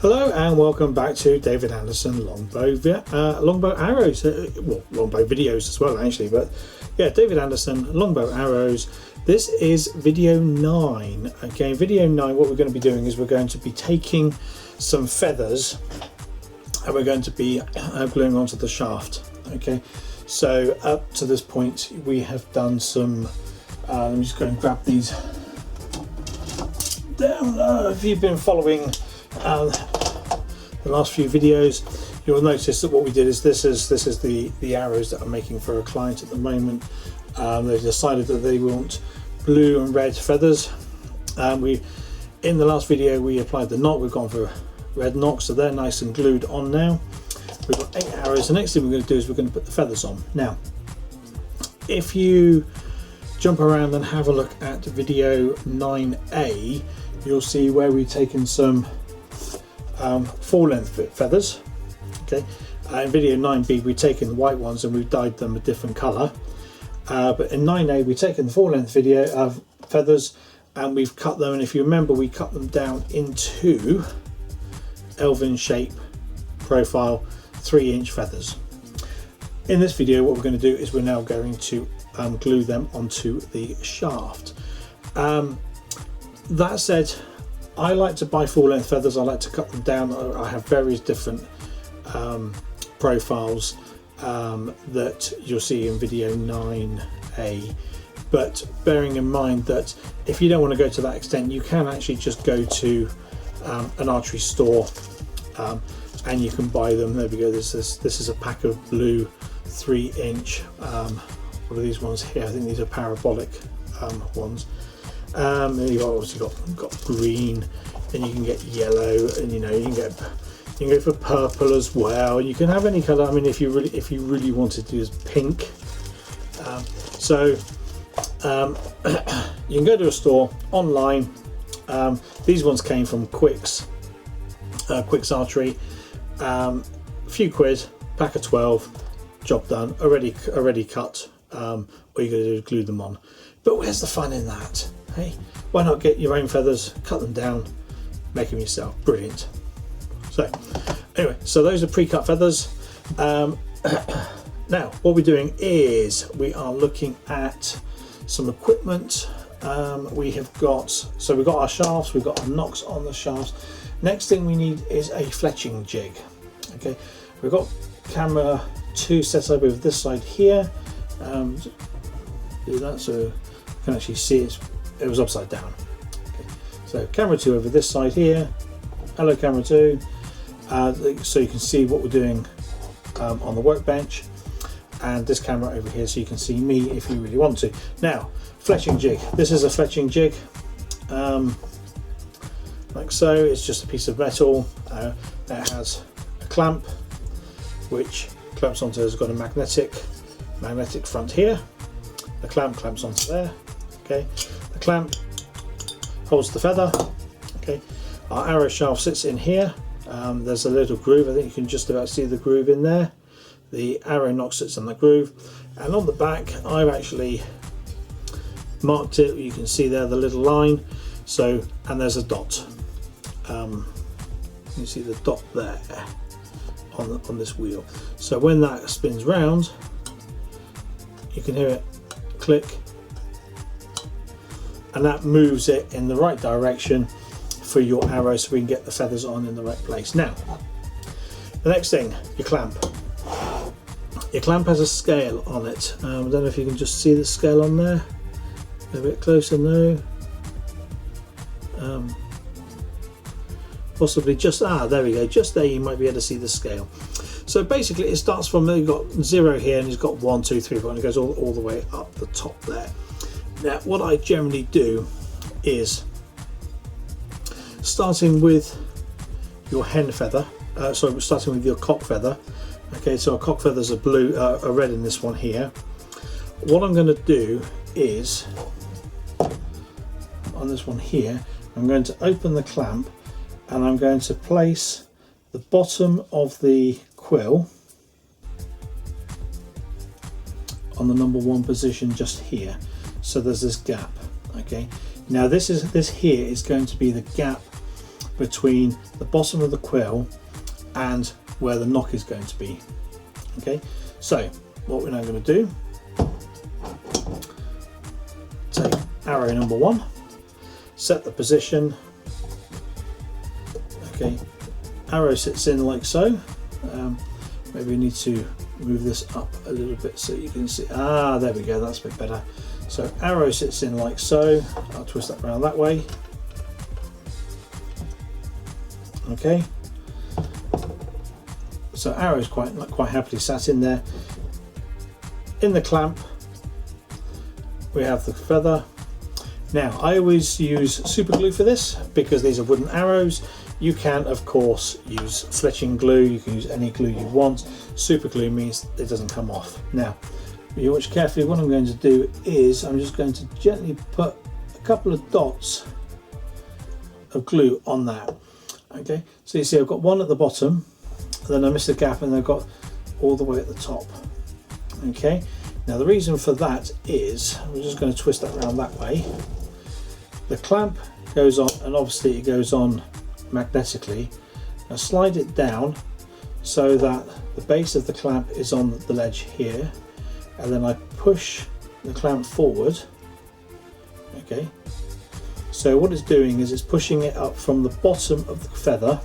Hello and welcome back to David Anderson Longbow Arrows. Well, Longbow videos as well actually, but yeah, David Anderson Longbow Arrows. This is video 9. Okay, video 9, what we're going to be doing is we're going to be taking some feathers and we're going to be gluing onto the shaft. Okay, so up to this point we have done some, let me just go and grab these down. If you've been following the last few videos, you'll notice that what we did is this is the arrows that I'm making for a client at the moment. They've decided that they want blue and red feathers. In the last video we applied the knot. We've gone for red knock, so they're nice and glued on now. We've got 8 arrows. The next thing we're going to do is we're going to put the feathers on. Now, if you jump around and have a look at video 9A, you'll see where we've taken some full length feathers. Okay, in video 9B we've taken the white ones and we've dyed them a different colour, but in 9A we've taken the full length video of feathers and we've cut them, and if you remember we cut them down into elven shape profile 3-inch feathers. In this video what we're going to do is we're now going to glue them onto the shaft. That said, I like to buy full length feathers. I like to cut them down. I have various different profiles that you'll see in video 9A, but bearing in mind that if you don't want to go to that extent, you can actually just go to an archery store and you can buy them. There we go. This is a pack of blue 3-inch. What are these ones here? I think these are parabolic ones. You've obviously got green, and you can get yellow, and you can go for purple as well. You can have any colour. I mean, if you really wanted to use pink, you can go to a store online. These ones came from Quick's Archery. A few quid, pack of 12, job done. Already cut. All you got to do is glue them on. But where's the fun in that? Hey, why not get your own feathers, cut them down, make them yourself? Brilliant. So anyway, so those are pre-cut feathers. Now what we're doing is we are looking at some equipment. We've got our shafts, we've got our nocks on the shafts. Next thing we need is a fletching jig. Okay, we've got camera 2 set up over this side here. Do that so you can actually see it was upside down. Okay. So camera 2 over this side here. Hello camera 2. So you can see what we're doing on the workbench, and this camera over here so you can see me if you really want to. Now, fletching jig. This is a fletching jig. Like so. It's just a piece of metal that has a clamp which clamps onto. It's got a magnetic front here. The clamp clamps onto there. Okay, the clamp holds the feather. Okay, our arrow shaft sits in here. There's a little groove. I think you can just about see the groove in there. The arrow nock sits in the groove, and on the back I've actually marked it. You can see there the little line. So, and there's a dot. You see the dot there on this wheel. So when that spins round, you can hear it click, and that moves it in the right direction for your arrow so we can get the feathers on in the right place. Now, the next thing, your clamp. Your clamp has a scale on it. I don't know if you can just see the scale on there. A bit closer now. Possibly just, there we go, just there you might be able to see the scale. So basically it starts from, you've got 0 here and it's got 1, 2, 3, 4, and it goes all the way up the top there. Now what I generally do is, starting with your hen feather, starting with your cock feather. Okay, so our cock feathers are blue, are red in this one here. What I'm going to do is, on this one here, I'm going to open the clamp and I'm going to place the bottom of the quill on the number 1 position just here. So there's this gap. Okay, now this here is going to be the gap between the bottom of the quill and where the knock is going to be. Okay, so what we're now going to do, take arrow number 1, set the position. Okay, arrow sits in like so. Maybe we need to move this up a little bit so you can see. Ah, there we go, that's a bit better. So arrow sits in like so. I'll twist that around that way. Okay, so arrow is quite happily sat in there. In the clamp we have the feather. Now I always use super glue for this because these are wooden arrows. You can of course use fletching glue, you can use any glue you want. Super glue means it doesn't come off. Now you watch carefully. What I'm going to do is I'm just going to gently put a couple of dots of glue on that. Okay, so you see I've got one at the bottom, then I missed a gap, and I've got all the way at the top. Okay, now the reason for that is I'm just going to twist that around that way. The clamp goes on, and obviously it goes on magnetically. Now slide it down so that the base of the clamp is on the ledge here, and then I push the clamp forward. Okay, so what it's doing is it's pushing it up from the bottom of the feather,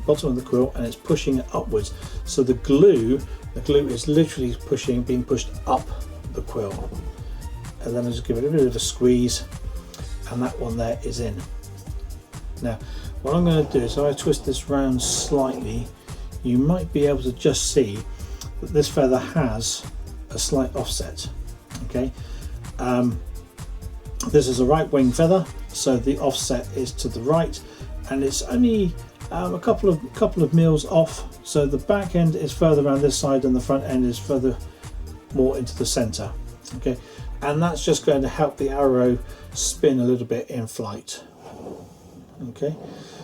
bottom of the quill, and it's pushing it upwards. So the glue is literally being pushed up the quill, and then I just give it a bit of a squeeze, and that one there is in. Now what I'm going to do is, if I twist this round slightly, you might be able to just see that this feather has a slight offset. Okay, this is a right wing feather, so the offset is to the right, and it's only a couple of mils off. So the back end is further around this side, and the front end is further more into the center. Okay, and that's just going to help the arrow spin a little bit in flight. Okay,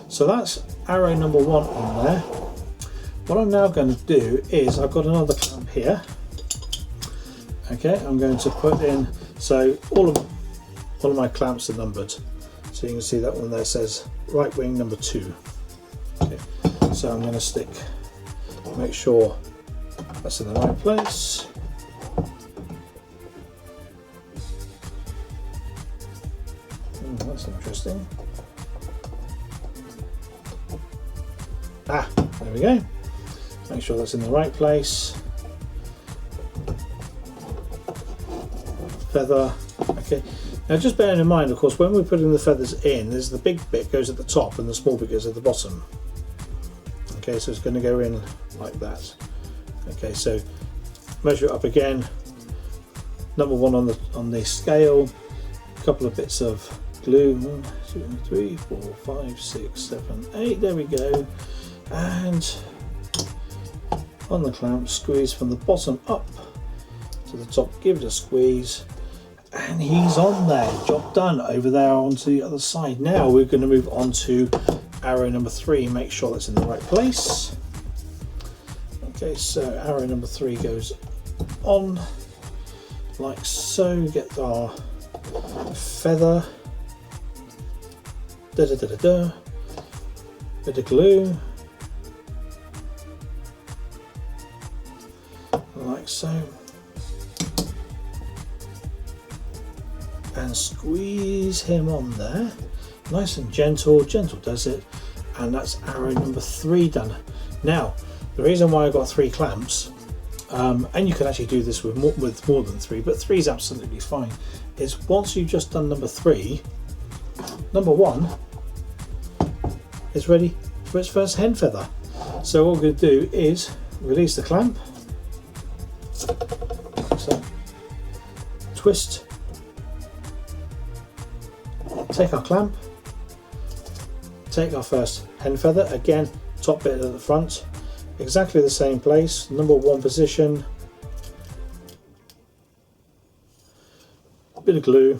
so that's arrow number 1 on there. What I'm now going to do is, I've got another clamp here. Okay, I'm going to put in, so all of my clamps are numbered, so you can see that one there says right wing number 2. Okay, so I'm going to make sure that's in the right place. That's interesting. Ah, there we go. Make sure that's in the right place. Feather. Okay, now just bearing in mind, of course, when we're putting the feathers in, there's the big bit goes at the top and the small bit goes at the bottom. Okay, so it's going to go in like that. Okay, so measure it up again. Number 1 on the scale. A couple of bits of glue. 1, 2, 3, 4, 5, 6, 7, 8. There we go. And on the clamp, squeeze from the bottom up to the top. Give it a squeeze, and he's on there. Job done. Over there onto the other side. Now we're going to move on to arrow number 3. Make sure that's in the right place. Okay, so arrow number 3 goes on like so. Get our feather. Da da da da da. Bit of glue. Like so. And squeeze him on there. Nice and gentle does it. And that's arrow number 3 done. Now, the reason why I got 3 clamps, and you can actually do this with more than 3, but 3 is absolutely fine, is once you've just done number 3, number 1 is ready for its first hen feather. So what we're going to do is release the clamp, so twist, take our clamp, take our first hen feather, again top bit at the front, exactly the same place, number 1 position, a bit of glue,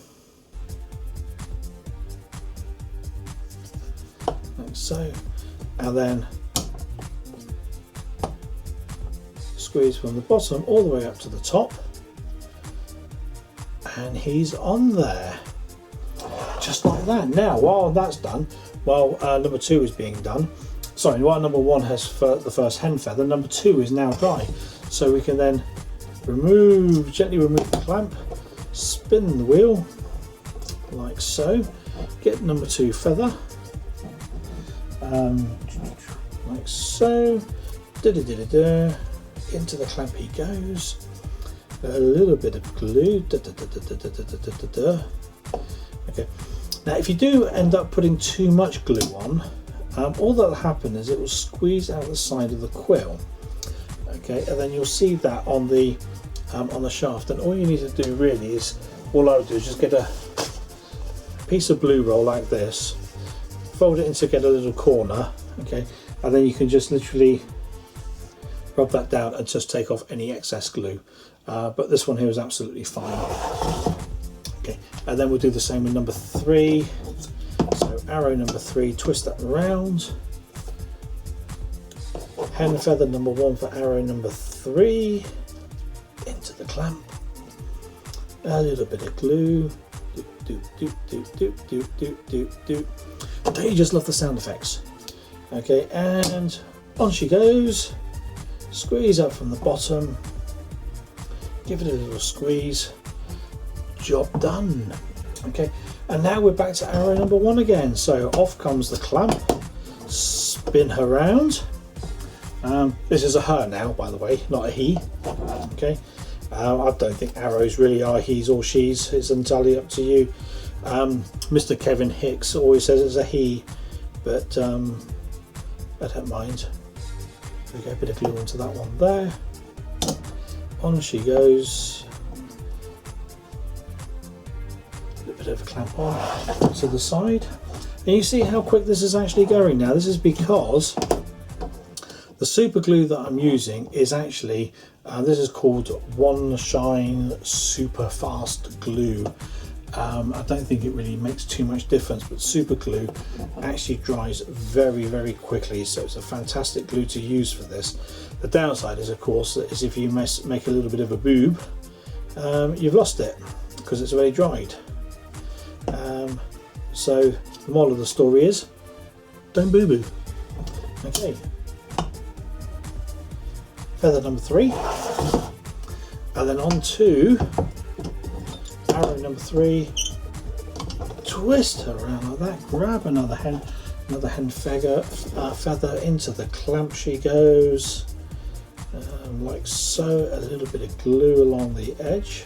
like so, and then squeeze from the bottom all the way up to the top, and he's on there. just like that. Now, while that's done, while number 2 is being done, sorry, while number 1 has the first hen feather, number 2 is now dry. So we can then gently remove the clamp, spin the wheel like so, get number 2 feather, like so, into the clamp he goes, a little bit of glue, okay. Now if you do end up putting too much glue on, all that will happen is it will squeeze out the side of the quill, okay, and then you'll see that on the shaft. And all you need to do really is, all I would do is just get a piece of blue roll like this, fold it in to get a little corner, okay, and then you can just literally rub that down and just take off any excess glue. But this one here is absolutely fine. Okay, and then we'll do the same with number 3. So arrow number 3, twist that around. Hen feather number 1 for arrow number 3. Into the clamp. A little bit of glue. Don't you just love the sound effects? Okay, and on she goes. Squeeze up from the bottom. Give it a little squeeze. Job done. Okay, and now we're back to arrow number 1 again. So off comes the clamp. Spin her round. This is a her now, by the way, not a he. Okay, I don't think arrows really are he's or she's. It's entirely up to you. Mr. Kevin Hicks always says it's a he, but I don't mind. We get a bit of glue into that one there. On she goes. A little bit of a clamp on to the side. And you see how quick this is actually going now. This is because the super glue that I'm using is actually, this is called One Shine Super Fast Glue. I don't think it really makes too much difference, but super glue actually dries very, very quickly, so it's a fantastic glue to use for this. The downside is, of course, is if you make a little bit of a boob, you've lost it because it's already dried. So the moral of the story is, don't boo-boo. Okay. Feather number 3, and then on to arrow number 3, twist her around like that, grab another hen feather, into the clamp she goes, like so, a little bit of glue along the edge.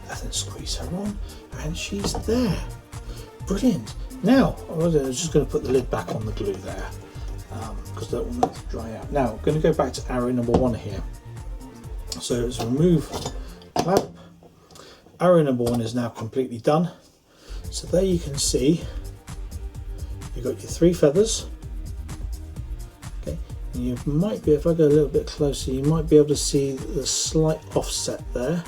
And then squeeze her on, and she's there. Brilliant. Now, I'm just going to put the lid back on the glue there, because I don't want that to dry out. Now, I'm going to go back to arrow number 1 here. So let's remove clamp. Arrow number 1 is now completely done. So there you can see you've got your 3 feathers. Okay, and you might be, if I go a little bit closer, you might be able to see the slight offset there.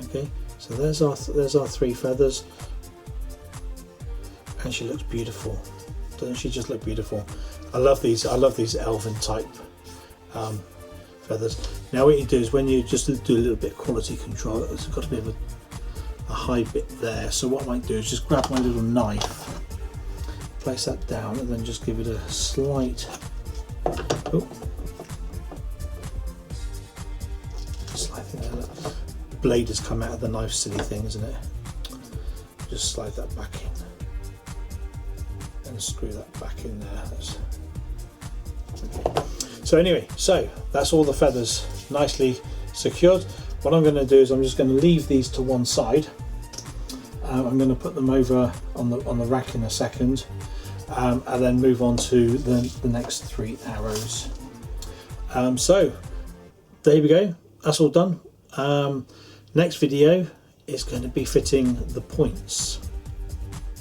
Okay, so there's our 3 feathers. And she looks beautiful. Doesn't she just look beautiful? I love these elven type feathers. Now what you do is, when you just do a little bit of quality control, it's got a bit of a high bit there. So what I might do is just grab my little knife, place that down, and then just give it a slight, the blade has come out of the knife, silly thing, isn't it? Just slide that back in. And screw that back in there. Okay. So anyway, so that's all the feathers nicely secured. What I'm going to do is I'm just going to leave these to one side. I'm going to put them over on the rack in a second, and then move on to the next 3 arrows. So there we go. That's all done. Next video is going to be fitting the points.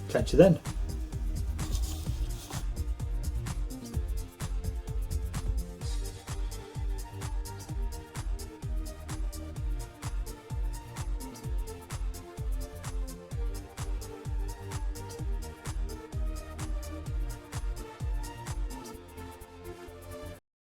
Catch you then.